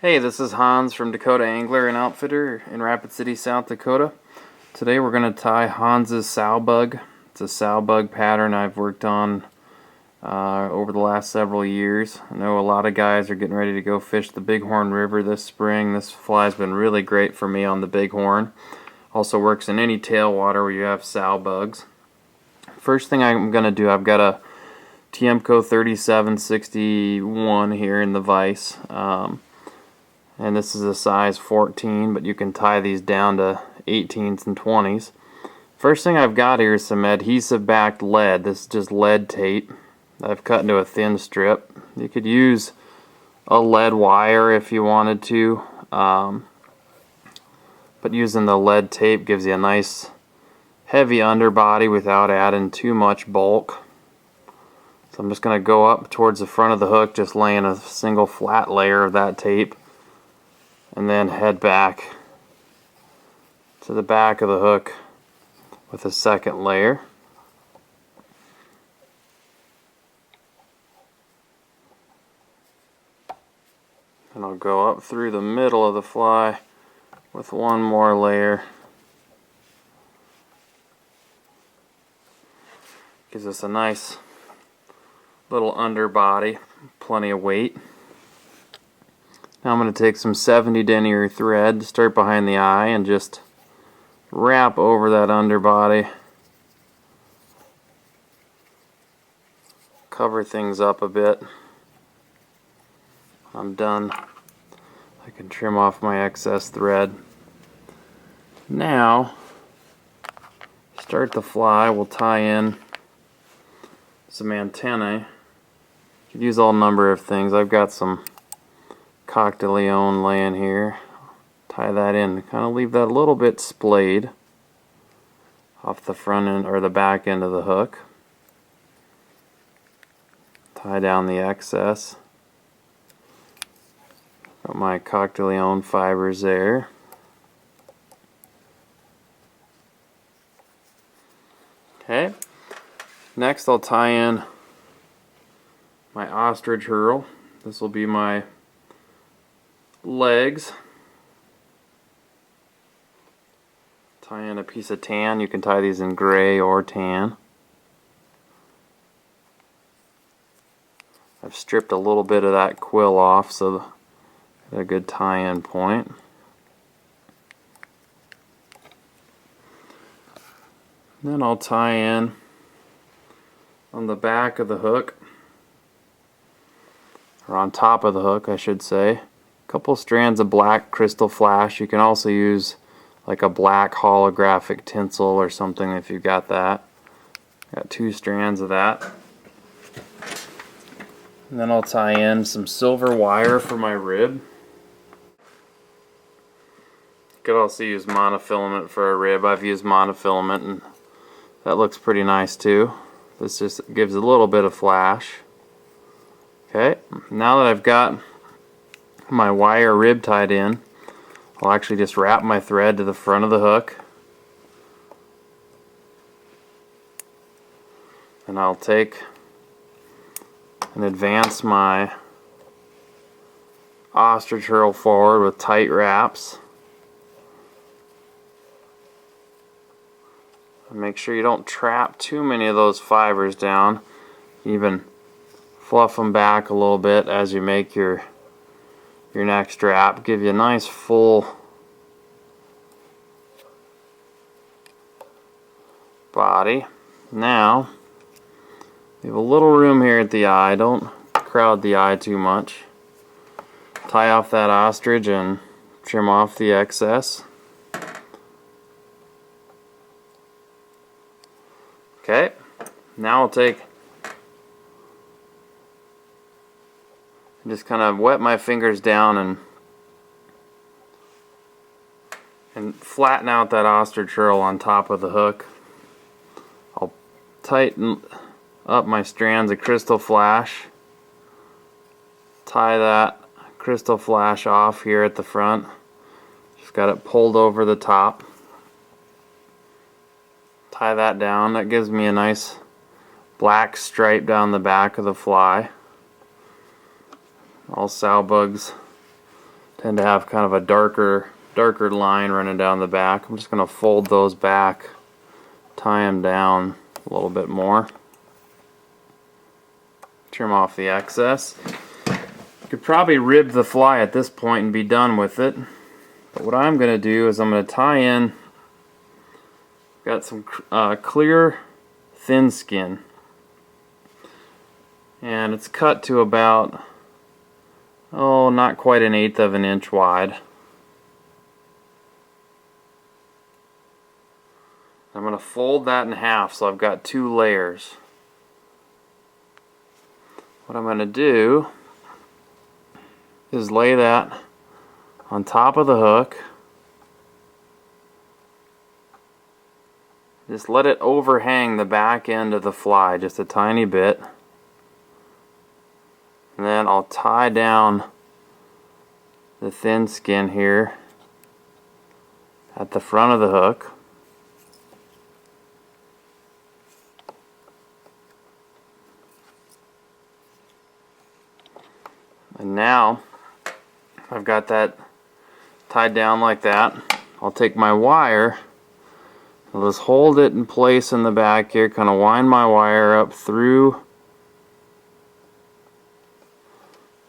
Hey, this is Hans from Dakota Angler and Outfitter in Rapid City, South Dakota. Today we're going to tie Hans's Sowbug. It's a Sowbug pattern I've worked on over the last several years. I know a lot of guys are getting ready to go fish the Bighorn River this spring. This fly's been really great for me on the Bighorn. Also works in any tailwater where you have Sowbugs. First thing I'm going to do, I've got a Tiemco 3761 here in the vise. And this is a size 14, but you can tie these down to 18s and 20s. First thing I've got here is some adhesive backed lead. This is just lead tape I've cut into a thin strip. You could use a lead wire if you wanted to, but using the lead tape gives you a nice heavy underbody without adding too much bulk. So I'm just going to go up towards the front of the hook, just laying a single flat layer of that tape, and then head back to the back of the hook with a second layer. And I'll go up through the middle of the fly with one more layer. Gives us a nice little underbody, plenty of weight. Now I'm going to take some 70 denier thread, start behind the eye, and just wrap over that underbody. Cover things up a bit. I'm done. I can trim off my excess thread. Now, start the fly. We'll tie in some antennae. You could use all number of things. I've got some Cocktail laying here. Tie that in, kind of leave that a little bit splayed off the front end or the back end of the hook. Tie down the excess. Got my Cocktail fibers there. Okay, next I'll tie in my ostrich herl. This will be my legs. Tie in a piece of tan. You can tie these in gray or tan. I've stripped a little bit of that quill off so they're a good tie-in point. Then I'll tie in on the back of the hook, or on top of the hook I should say, couple strands of black crystal flash. You can also use like a black holographic tinsel or something if you've got that. Got 2 strands of that. And then I'll tie in some silver wire for my rib. You could also use monofilament for a rib. I've used monofilament and that looks pretty nice too. This just gives a little bit of flash. Okay, now that I've got my wire rib tied in, I'll actually just wrap my thread to the front of the hook, and I'll take and advance my ostrich herl forward with tight wraps. And make sure you don't trap too many of those fibers down. Even fluff them back a little bit as you make your next wrap. Give you a nice full body. Now, leave a little room here at the eye. Don't crowd the eye too much. Tie off that ostrich and trim off the excess. Okay, now I'll take just kind of wet my fingers down and flatten out that ostrich herl on top of the hook. I'll tighten up my strands of crystal flash. Tie that crystal flash off here at the front. Just got it pulled over the top. Tie that down. That gives me a nice black stripe down the back of the fly. All Sowbugs tend to have kind of a darker line running down the back. I'm just going to fold those back, tie them down a little bit more, trim off the excess. You could probably rib the fly at this point and be done with it, but what I'm going to do is I'm going to tie in, got some clear thin skin, and it's cut to about, oh, not quite 1/8 of an inch wide. I'm going to fold that in half so I've got 2 layers. What I'm going to do is lay that on top of the hook. Just let it overhang the back end of the fly just a tiny bit. And then I'll tie down the thin skin here at the front of the hook. And now I've got that tied down like that. I'll take my wire, I'll just hold it in place in the back here, kind of wind my wire up through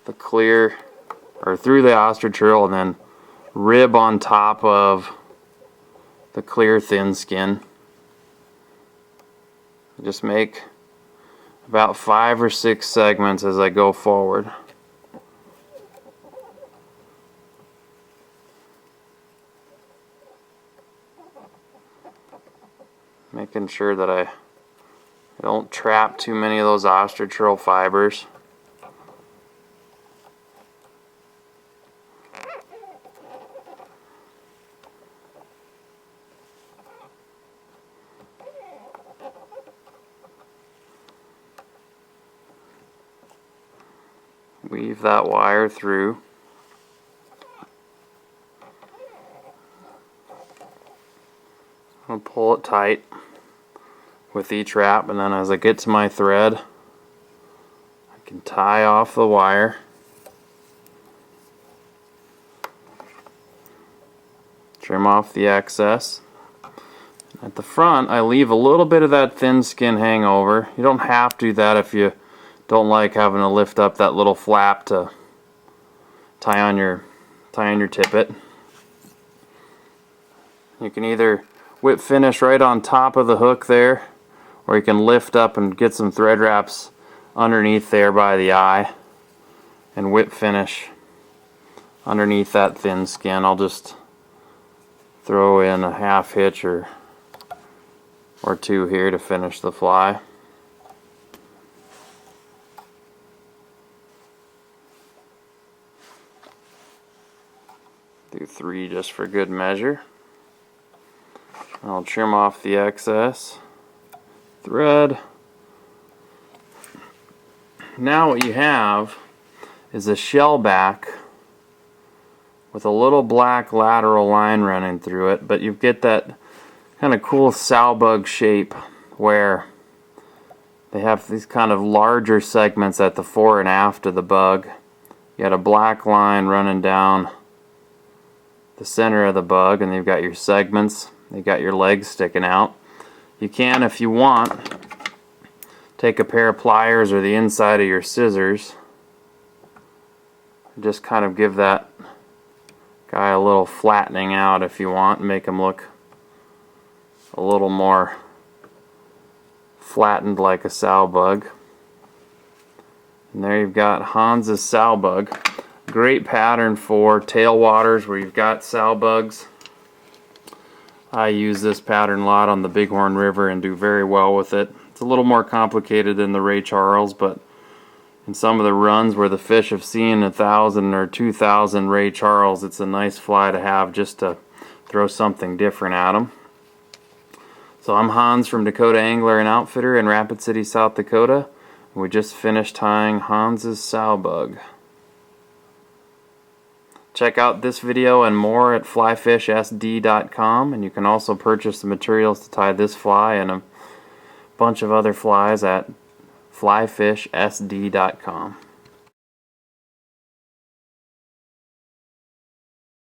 the clear, or through the ostrich reel, and then rib on top of the clear thin skin. Just make about 5 or 6 segments as I go forward. Making sure that I don't trap too many of those ostrich reel fibers. Weave that wire through. I'll pull it tight with each wrap, and then as I get to my thread, I can tie off the wire. Trim off the excess. At the front, I leave a little bit of that thin skin hang over. You don't have to do that if you don't like having to lift up that little flap to tie on your tippet. You can either whip finish right on top of the hook there, or you can lift up and get some thread wraps underneath there by the eye and whip finish underneath that thin skin. I'll just throw in a half hitch or 2 here to finish the fly. Do 3 just for good measure. I'll trim off the excess thread. Now what you have is a shell back with a little black lateral line running through it, but you get that kind of cool Sowbug shape where they have these kind of larger segments at the fore and aft of the bug. You got a black line running down the center of the bug, and you've got your segments. You've got your legs sticking out. You can, if you want, take a pair of pliers or the inside of your scissors, just kind of give that guy a little flattening out if you want, and make him look a little more flattened like a Sowbug. And there you've got Hans's Sowbug. Great pattern for tailwaters where you've got Sowbugs. I use this pattern a lot on the Bighorn River and do very well with it. It's a little more complicated than the Ray Charles, but in some of the runs where the fish have seen 1,000 or 2,000 Ray Charles, it's a nice fly to have just to throw something different at them. So I'm Hans from Dakota Angler and Outfitter in Rapid City, South Dakota. And we just finished tying Hans's Sowbug. Check out this video and more at flyfishsd.com, and you can also purchase the materials to tie this fly and a bunch of other flies at flyfishsd.com.